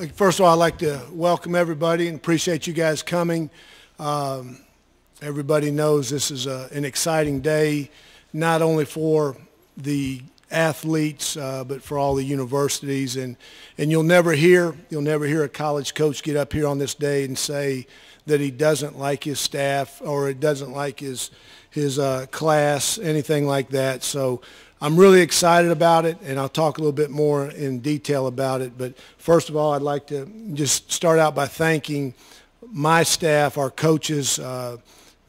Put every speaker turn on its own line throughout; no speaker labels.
First of all, I'd like to welcome everybody and appreciate you guys coming. Everybody knows this is an exciting day, not only for the athletes, but for all the universities. And you'll never hear a college coach get up here on this day and say that he doesn't like his staff or it doesn't like his class, anything like that. So I'm really excited about it, and I'll talk a little bit more in detail about it. But first of all, I'd like to just start out by thanking my staff, our coaches.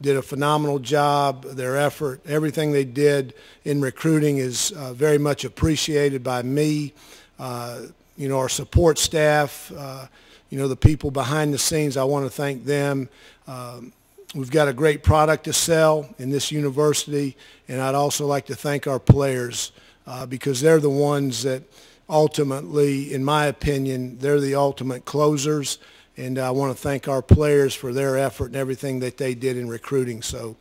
Did a phenomenal job. Their effort, everything they did in recruiting is very much appreciated by me. Our support staff, the people behind the scenes, I want to thank them. We've got a great product to sell in this university, and I'd also like to thank our players because they're the ones that ultimately, in my opinion, they're the ultimate closers. And I want to thank our players for their effort and everything that they did in recruiting. So,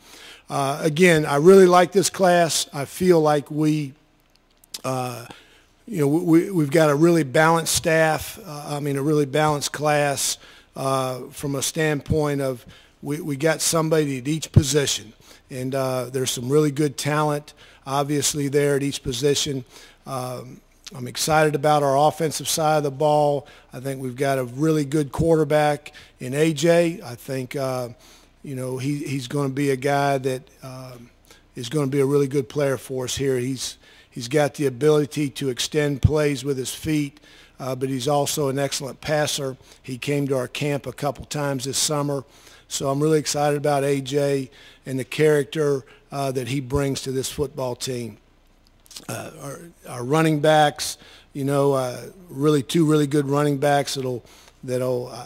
again, I really like this class. I feel like we've got a really balanced staff. A really balanced class from a standpoint of we got somebody at each position. And there's some really good talent, obviously, there at each position. I'm excited about our offensive side of the ball. I think we've got a really good quarterback in A.J. I think, he's going to be a guy that is going to be a really good player for us here. He's got the ability to extend plays with his feet, but he's also an excellent passer. He came to our camp a couple times this summer. So I'm really excited about A.J. and the character that he brings to this football team. Our running backs, really two really good running backs that'll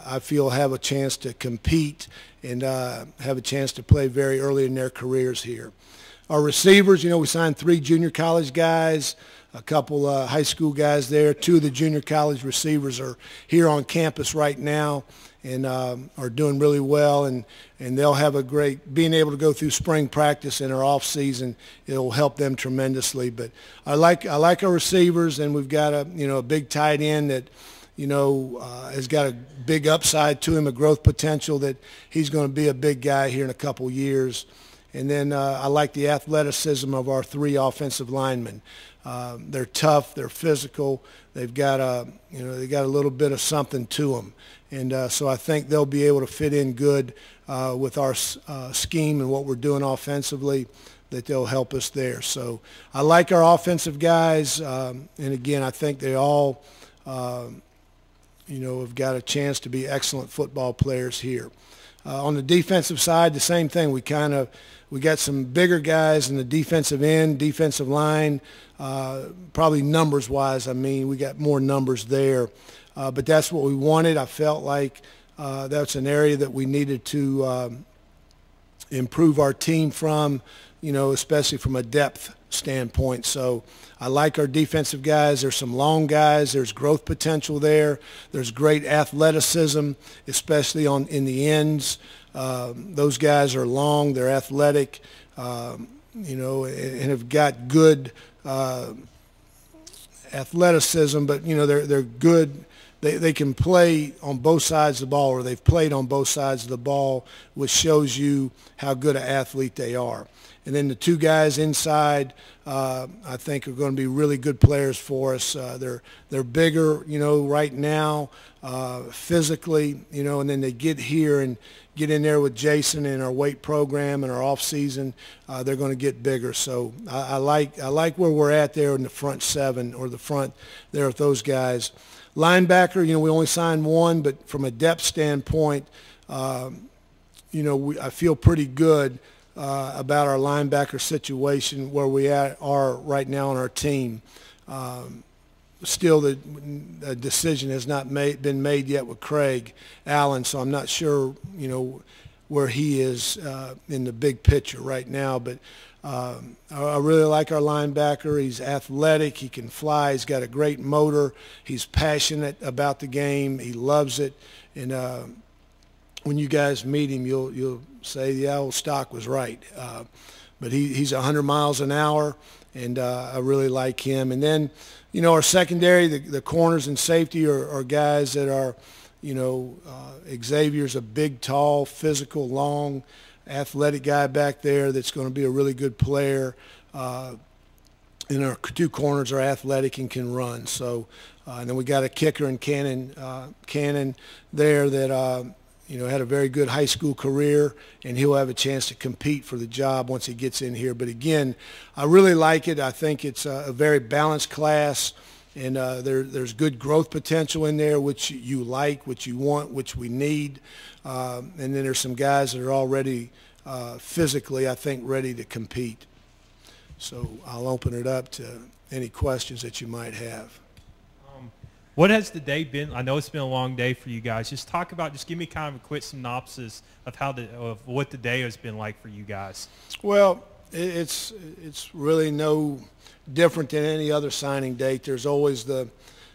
I feel have a chance to compete and have a chance to play very early in their careers here. Our receivers, we signed 3 junior college guys, a couple high school guys there. 2 of the junior college receivers are here on campus right now and are doing really well, and they'll have a great, being able to go through spring practice in our off season, it'll help them tremendously. But I like our receivers, and we've got a big tight end that has got a big upside to him, a growth potential that he's going to be a big guy here in a couple years. And then I like the athleticism of our 3 offensive linemen. They're tough, they're physical, they've got a little bit of something to them. And so I think they'll be able to fit in good with our scheme and what we're doing offensively, that they'll help us there. So I like our offensive guys, and again, I think they all, have got a chance to be excellent football players here. On the defensive side, the same thing. We got some bigger guys in the defensive end, defensive line, probably numbers-wise. We got more numbers there. But that's what we wanted. I felt like that's an area that we needed to improve our team from, especially from a depth standpoint. So I like our defensive guys. There's some long guys. There's growth potential there. There's great athleticism, especially in the ends. Those guys are long. They're athletic, and have got good athleticism. But they're good. They can play on both sides of the ball, or they've played on both sides of the ball, which shows you how good an athlete they are. And then the 2 guys inside, I think, are going to be really good players for us. They're bigger, right now, physically, and then they get here and get in there with Jason in our weight program and our off season. They're going to get bigger. So I like where we're at there in the front 7, or the front there with those guys. Linebacker, we only signed 1, but from a depth standpoint, I feel pretty good about our linebacker situation where we are right now on our team. Still, the decision has not been made yet with Craig Allen, so I'm not sure, where he is in the big picture right now. But I really like our linebacker. He's athletic. He can fly. He's got a great motor. He's passionate about the game. He loves it. And when you guys meet him, you'll say, yeah, old Stock was right. but he's 100 miles an hour, and I really like him. And then, you know, our secondary, the corners and safety are guys that are, you know, Xavier's a big, tall, physical, long, athletic guy back there that's going to be a really good player. And our two corners are athletic and can run. So, and then we got a kicker in Cannon there that, you know, had a very good high school career, and he'll have a chance to compete for the job once he gets in here. But again, I really like it. I think it's a very balanced class, and there's good growth potential in there, which you like, which you want, which we need. And then there's some guys that are already physically, I think, ready to compete. So I'll open it up to any questions that you might have.
What has the day been? I know it's been a long day for you guys. Just give me kind of a quick synopsis of what the day has been like for you guys.
Well, it's really no different than any other signing date. There's always the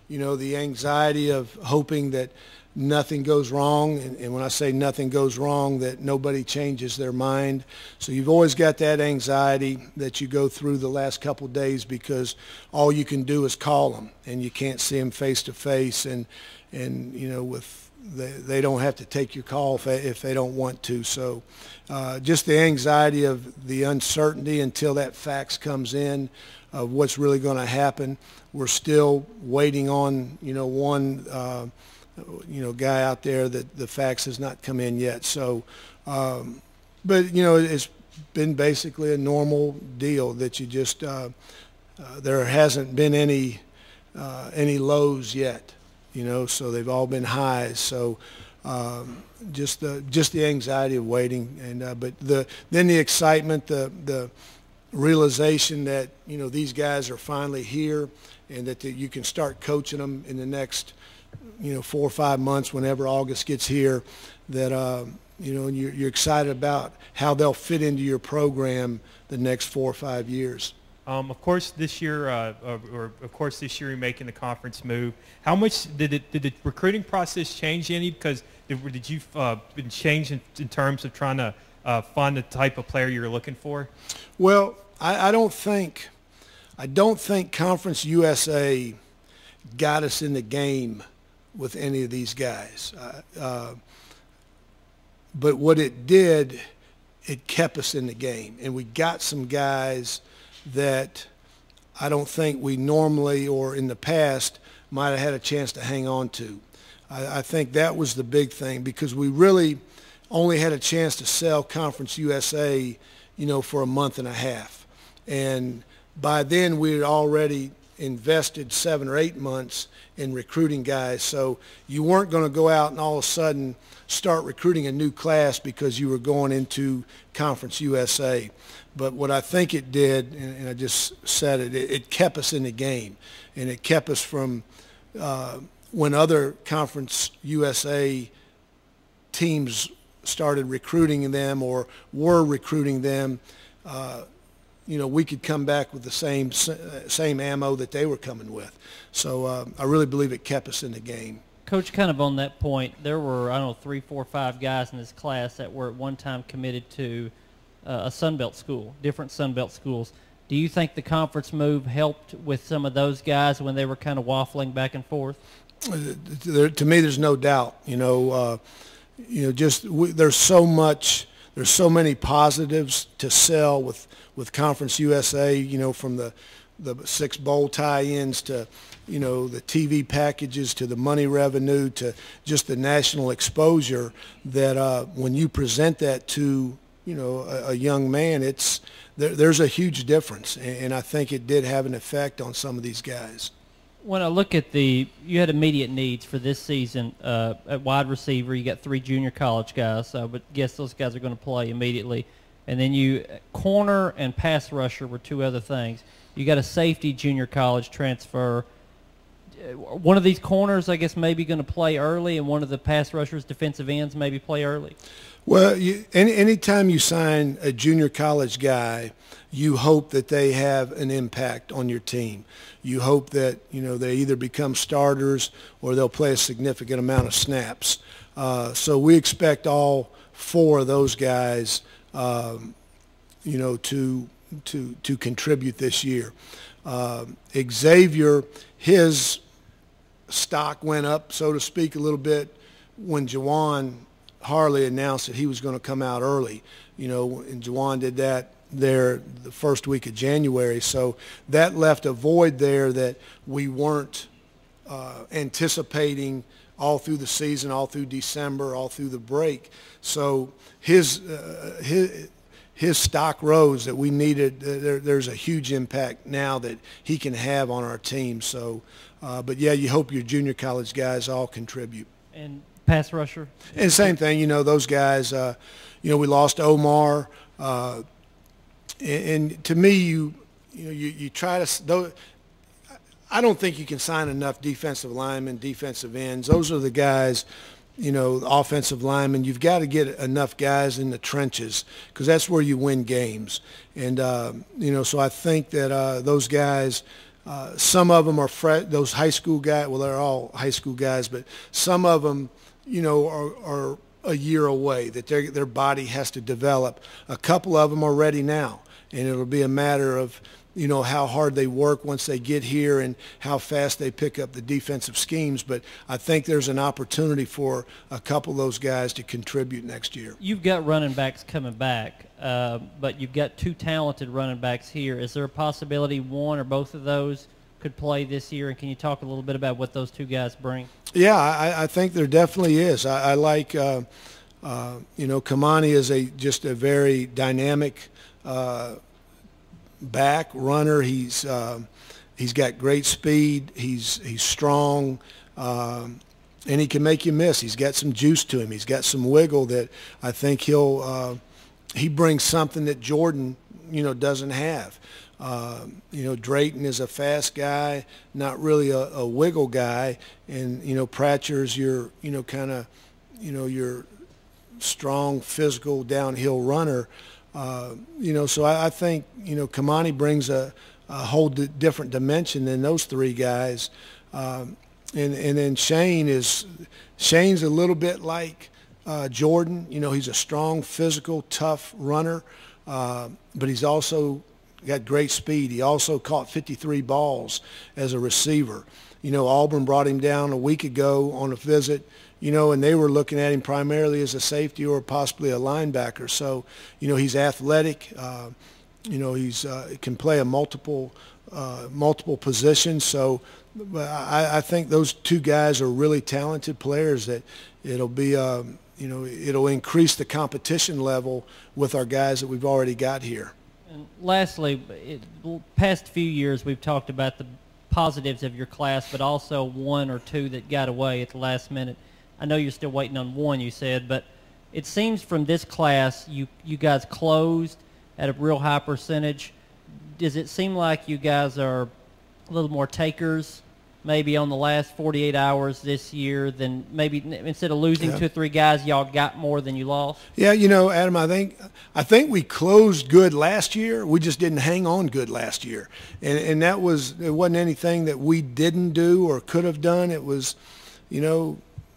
anxiety of hoping that nothing goes wrong, and when I say nothing goes wrong, that nobody changes their mind. So you've always got that anxiety that you go through the last couple of days, because all you can do is call them, and you can't see them face to face, and you know, they don't have to take your call if they don't want to. So just the anxiety of the uncertainty until that fax comes in of what's really going to happen. We're still waiting on, you know, one guy out there that the fax has not come in yet. So, but, you know, it's been basically a normal deal that you just, there hasn't been any lows yet, you know, so they've all been highs. So just the anxiety of waiting, and but then the excitement, the realization that, you know, these guys are finally here, and that you can start coaching them in the next, you know, 4 or 5 months, whenever August gets here, that, you know, and you're excited about how they'll fit into your program the next 4 or 5 years.
Of course, this year, you're making the conference move. How much did the recruiting process change any? Because did you been changed in terms of trying to find the type of player you're looking for?
Well, I don't think Conference USA got us in the game with any of these guys. But what it did, it kept us in the game. And we got some guys that I don't think we normally or in the past might have had a chance to hang on to. I think that was the big thing, because we really only had a chance to sell Conference USA, you know, for a month and a half. And by then we had already invested 7 or 8 months in recruiting guys. So you weren't going to go out and all of a sudden start recruiting a new class because you were going into Conference USA. But what I think it did, and I just said it kept us in the game, and it kept us from when other Conference USA teams started recruiting them or were recruiting them, you know, we could come back with the same ammo that they were coming with. So I really believe it kept us in the game.
Coach, kind of on that point, there were, I don't know, 3, 4, 5 guys in this class that were at one time committed to a Sunbelt school, different Sunbelt schools. Do you think the conference move helped with some of those guys when they were kind of waffling back and forth?
To me, there's no doubt. You know, there's so many positives to sell with Conference USA. You know, from the 6 bowl tie-ins to, you know, the TV packages to the money revenue to just the national exposure, that when you present that to, you know, a young man, there's a huge difference, and I think it did have an effect on some of these guys.
When I look at you had immediate needs for this season at wide receiver. You got 3 junior college guys, but guess those guys are going to play immediately. And then corner and pass rusher were 2 other things. You got a safety junior college transfer. One of these corners, I guess, maybe going to play early, and one of the pass rushers, defensive ends, maybe play early.
Well, anytime you sign a junior college guy, you hope that they have an impact on your team. You hope that, you know, they either become starters or they'll play a significant amount of snaps. So we expect all 4 of those guys to contribute this year. Xavier, his stock went up, so to speak, a little bit when Jawan Harley announced that he was going to come out early. And Jawan did that there the first week of January. So that left a void there that we weren't anticipating all through the season, all through December, all through the break. So his stock rose that we needed. There's a huge impact now that he can have on our team. So, but yeah, you hope your junior college guys all contribute.
And pass rusher?
And same thing, those guys, we lost Omar. And to me, you try to, I don't think you can sign enough defensive linemen, defensive ends. Those are the guys, offensive linemen. You've got to get enough guys in the trenches because that's where you win games. And, so I think that those guys, some of them are those high school guys. Well, they're all high school guys, but some of them, are a year away, that their body has to develop. A couple of them are ready now, and it'll be a matter of, how hard they work once they get here and how fast they pick up the defensive schemes. But I think there's an opportunity for a couple of those guys to contribute next year.
You've got running backs coming back, but you've got two talented running backs here. Is there a possibility one or both of those could play this year? And can you talk a little bit about what those two guys bring?
Yeah, I think there definitely is. I like, Kamani is just a very dynamic back runner. He's got great speed. He's strong, and he can make you miss. He's got some juice to him. He's got some wiggle that I think he brings something that Jordan doesn't have. Drayton is a fast guy, not really a wiggle guy, and Pratcher's your your strong physical downhill runner. So I think, Kamani brings a whole different dimension than those three guys. And then Shane's a little bit like Jordan. He's a strong, physical, tough runner, but he's also got great speed. He also caught 53 balls as a receiver. Auburn brought him down a week ago on a visit, and they were looking at him primarily as a safety or possibly a linebacker. So, he's athletic. He can play a multiple positions. So I think those two guys are really talented players that it'll be, it'll increase the competition level with our guys that we've already got here.
And lastly, past few years we've talked about the positives of your class, but also one or two that got away at the last minute. I know you're still waiting on one, you said, but it seems from this class you guys closed at a real high percentage. Does it seem like you guys are a little more takers maybe on the last 48 hours this year than maybe instead of losing 2 or 3 guys, y'all got more than you lost?
Yeah, Adam, I think we closed good last year. We just didn't hang on good last year. And it wasn't anything that we didn't do or could have done. It was,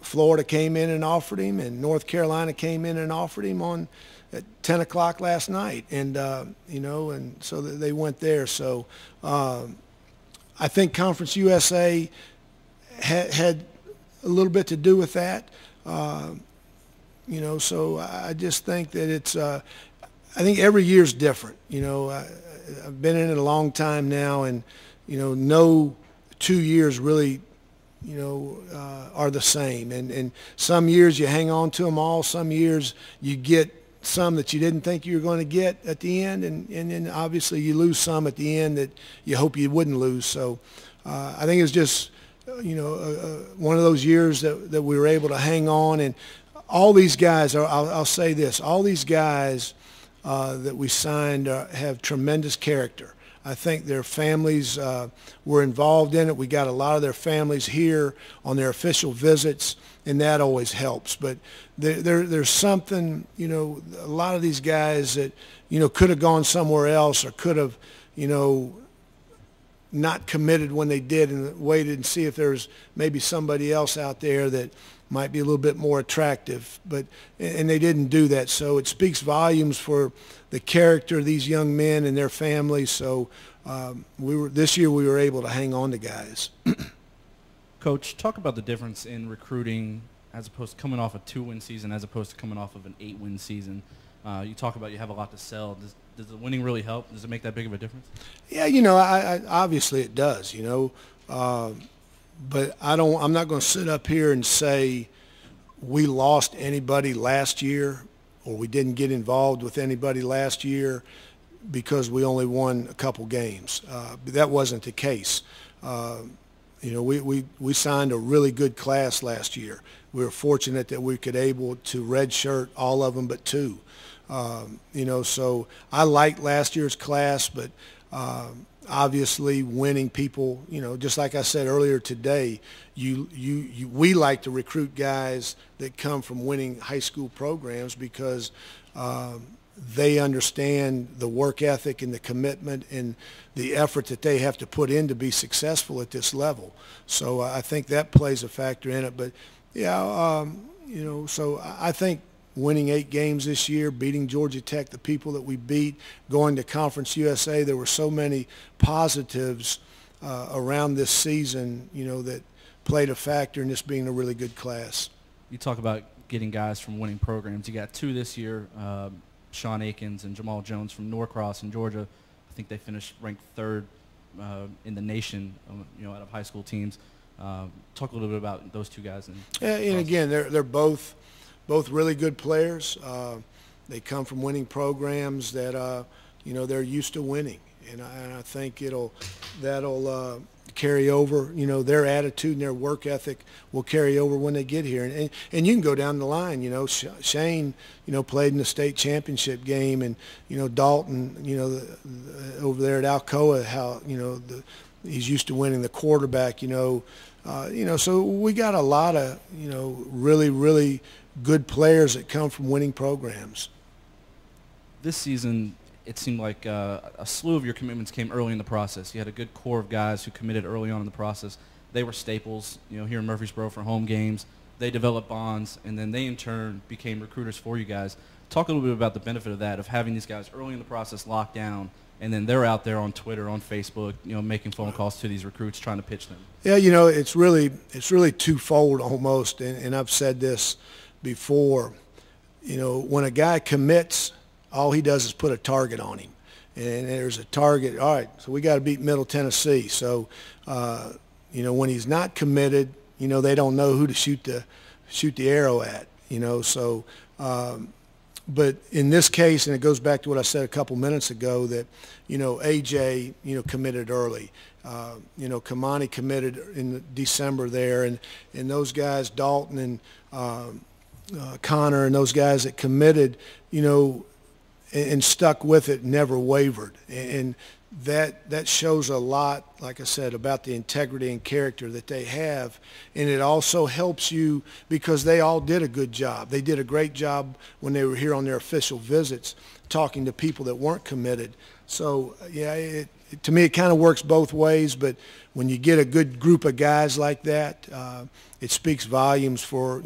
Florida came in and offered him, and North Carolina came in and offered him at 10 o'clock last night. And, and so they went there. So I think Conference USA had a little bit to do with that. So I just think that it's I think every year's different. I've been in it a long time now, and, no 2 years really are the same. And some years you hang on to them all. Some years you get some that you didn't think you were going to get at the end, and then obviously you lose some at the end that you hope you wouldn't lose. So I think it's just, one of those years that we were able to hang on. And all these guys, I'll say this, all these guys that we signed have tremendous character. I think their families were involved in it. We got a lot of their families here on their official visits, and that always helps. But there's something, a lot of these guys that, could have gone somewhere else or could have, not committed when they did and waited and see if there's maybe somebody else out there that, might be a little bit more attractive, and they didn't do that. So it speaks volumes for the character of these young men and their families. So this year we were able to hang on to guys.
Coach, talk about the difference in recruiting as opposed to coming off a 2-win season as opposed to coming off of an 8-win season. You talk about you have a lot to sell. Does the winning really help? Does it make that big of a difference?
Yeah, I obviously it does, but I'm not going to sit up here and say we lost anybody last year or we didn't get involved with anybody last year because we only won a couple games. That wasn't the case. We signed a really good class last year. We were fortunate that we could able to redshirt all of them but 2. So I liked last year's class, but obviously winning people, just like I said earlier today, we like to recruit guys that come from winning high school programs because they understand the work ethic and the commitment and the effort that they have to put in to be successful at this level. So I think that plays a factor in it. But yeah, so I think winning 8 games this year, beating Georgia Tech, the people that we beat, going to Conference USA, there were so many positives around this season, that played a factor in this being a really good class.
You talk about getting guys from winning programs. You got 2 this year, Sean Akins and Jamal Jones from Norcross in Georgia. I think they finished ranked 3rd in the nation, out of high school teams. Talk a little bit about those 2 guys.
And again, they're both really good players. They come from winning programs that they're used to winning, and I think that'll carry over. Their attitude and their work ethic will carry over when they get here. And you can go down the line. Shane, played in the state championship game, and Dalton, over there at Alcoa, how he's used to winning. The quarterback, so we got a lot of really, really good players that come from winning programs.
This season, it seemed like a slew of your commitments came early in the process. You had a good core of guys who committed early on in the process. They were staples, here in Murfreesboro for home games. They developed bonds, and then they in turn became recruiters for you guys. Talk a little bit about the benefit of that, of having these guys early in the process locked down, and then they're out there on Twitter, on Facebook, making phone calls to these recruits, trying to pitch them. Yeah,
it's really twofold almost, and I've said this before. When a guy commits, all he does is put a target on him, and there's a target. All right, so we got to beat Middle Tennessee. So, when he's not committed, they don't know who to shoot the arrow at. So. But in this case, and it goes back to what I said a couple minutes ago, that AJ committed early. Kamani committed in December there, and those guys, Dalton and Connor, and those guys that committed, and stuck with it, never wavered, and that shows a lot, like I said, about the integrity and character that they have. And it also helps you because they all did a good job. They did a great job when they were here on their official visits talking to people that weren't committed. So, yeah, to me it kind of works both ways, but when you get a good group of guys like that, it speaks volumes for,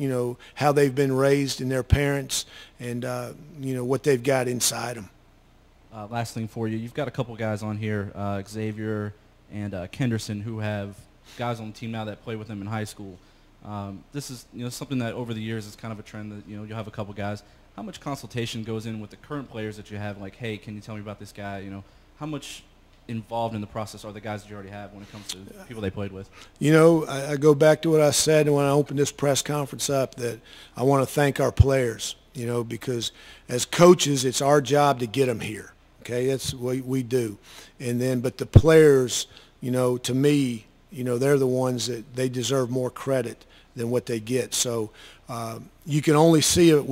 how they've been raised and their parents and, what they've got inside them.
Last thing for you, you've got a couple guys on here, Xavier and Kenderson, who have guys on the team now that play with them in high school. This is something that over the years is kind of a trend that you'll have a couple guys. How much consultation goes in with the current players that you have? Like, hey, can you tell me about this guy? How much involved in the process are the guys that you already have when it comes to people they played with? I go back to what I said when I opened this press conference up, that I want to thank our players. Because as coaches, it's our job to get them here. Okay, that's what we do. But the players, to me, they're the ones that they deserve more credit than what they get. So you can only see it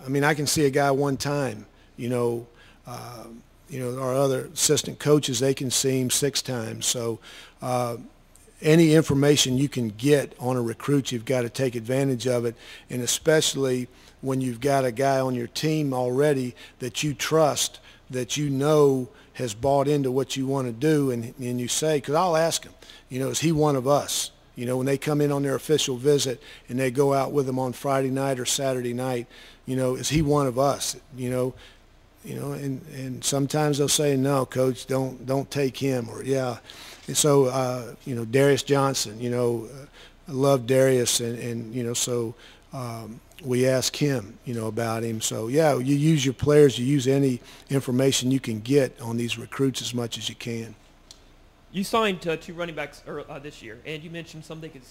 I can see a guy one time, our other assistant coaches, they can see him 6 times. So any information you can get on a recruit, you've got to take advantage of it, and especially when you've got a guy on your team already that you trust, that has bought into what you want to do, and you say, because I'll ask him, is he one of us?
You know, when they come in on their official visit and they go out with him on Friday night or Saturday night, you know, is he one of us? You know, and sometimes they'll say, no, coach, don't take him, or yeah. And so, you know, Darius Johnson, you know, I love Darius, and you know, so we ask him, you know, about him. So yeah, you use your players, you use any information you can get on these recruits as much as you can.
You signed 2 running backs this year, and you mentioned some they could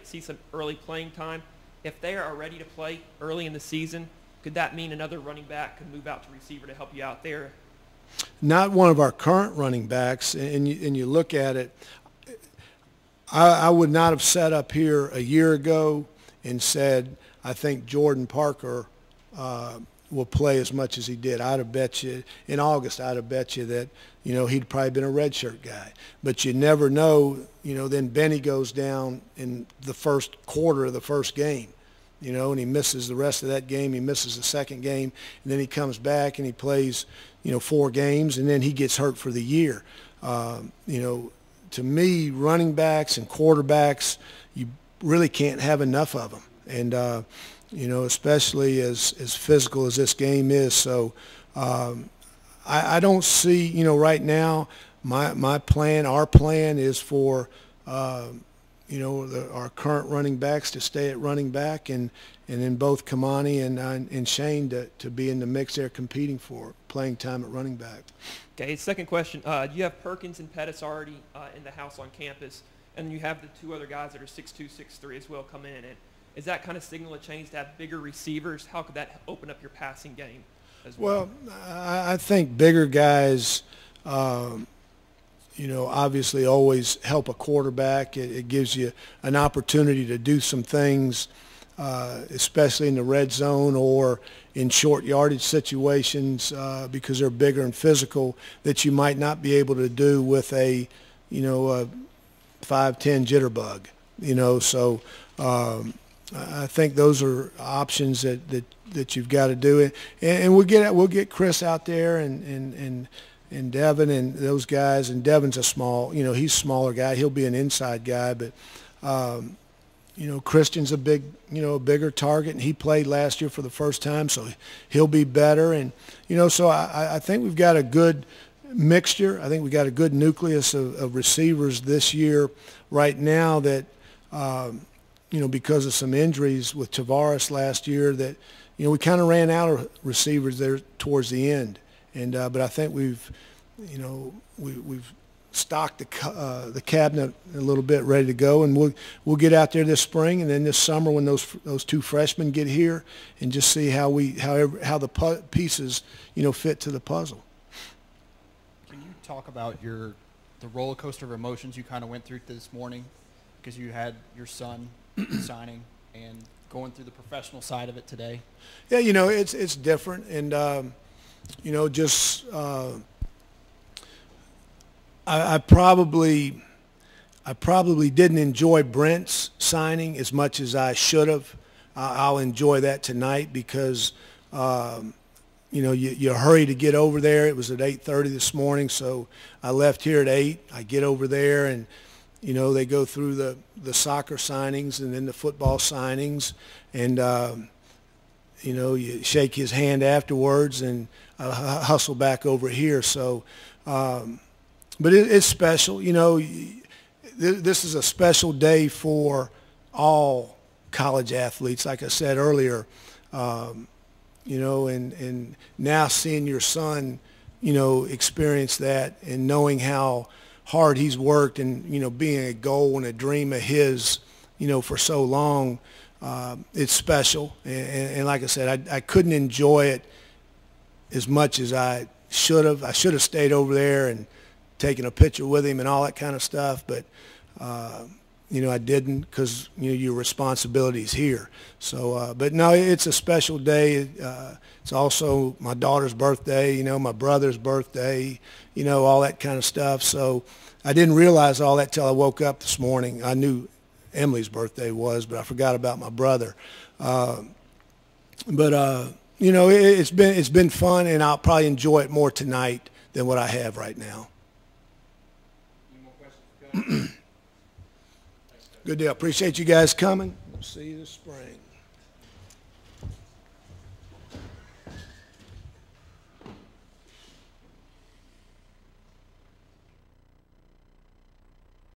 see some early playing time. If they are ready to play early in the season, could that mean another running back could move out to receiver to help you out there?
Not one of our current running backs, and you look at it, I would not have sat up here a year ago and said, I think Jordan Parker will play as much as he did. I'd have bet you, in August, I'd have bet you that, you know, he'd probably been a redshirt guy. But you never know, you know, then Benny goes down in the first quarter of the first game, you know, and he misses the rest of that game. He misses the second game, and then he comes back and he plays, you know, 4 games, and then he gets hurt for the year. You know, to me, running backs and quarterbacks, you really can't have enough of them. And, you know, especially as physical as this game is. So I don't see, you know, right now my plan, our plan is for, you know, our current running backs to stay at running back, and then both Kamani and Shane to be in the mix there competing for playing time at running back.
Okay, second question. You have Perkins and Pettis already in the house on campus, and you have the 2 other guys that are 6'2", 6'3" as well come in. And is that kind of signal a change to have bigger receivers? How could that open up your passing game as well?
Well, I think bigger guys, you know, obviously always help a quarterback. It gives you an opportunity to do some things, especially in the red zone or in short yardage situations, because they're bigger and physical, that you might not be able to do with a, you know, a 5'10" jitterbug, you know. So I think those are options that you've got to do. And we'll get Chris out there and Devin and those guys. And Devin's a small, you know, he's a smaller guy. He'll be an inside guy, but you know, Christian's a bigger target, and he played last year for the first time, so he'll be better. And you know, so I think we've got a good mixture. I think we got a good nucleus of receivers this year right now that, you know, because of some injuries with Tavares last year, that, you know, we kind of ran out of receivers there towards the end. And but I think we've, you know, we've stocked the cabinet a little bit, ready to go, and we'll get out there this spring and then this summer when those 2 freshmen get here, and just see how the pieces, you know, fit to the puzzle.
Can you talk about the roller coaster of emotions you kind of went through this morning, because you had your son signing and going through the professional side of it today?
Yeah, you know, it's different, and you know, just I probably didn't enjoy Brent's signing as much as I should have. I'll enjoy that tonight because you know, you hurry to get over there. It was at 8:30 this morning, so I left here at 8. I get over there, and you know, they go through the soccer signings and then the football signings, and you know, you shake his hand afterwards, and hustle back over here. So, but it's special. You know, this is a special day for all college athletes. Like I said earlier, you know, and now seeing your son, you know, experience that, and knowing how hard he's worked, and, you know, being a goal and a dream of his, you know, for so long, it's special. And like I said, I couldn't enjoy it as much as I should have. I should have stayed over there and taken a picture with him and all that kind of stuff, but you know, I didn't, because, you know, your responsibility is here. So, but no, it's a special day. It's also my daughter's birthday, you know, my brother's birthday, you know, all that kind of stuff. So I didn't realize all that till I woke up this morning. I knew Emily's birthday was, but I forgot about my brother. But you know, it's been fun, and I'll probably enjoy it more tonight than what I have right now.
Any more questions?
Good deal. Appreciate you guys coming. We'll see you this spring.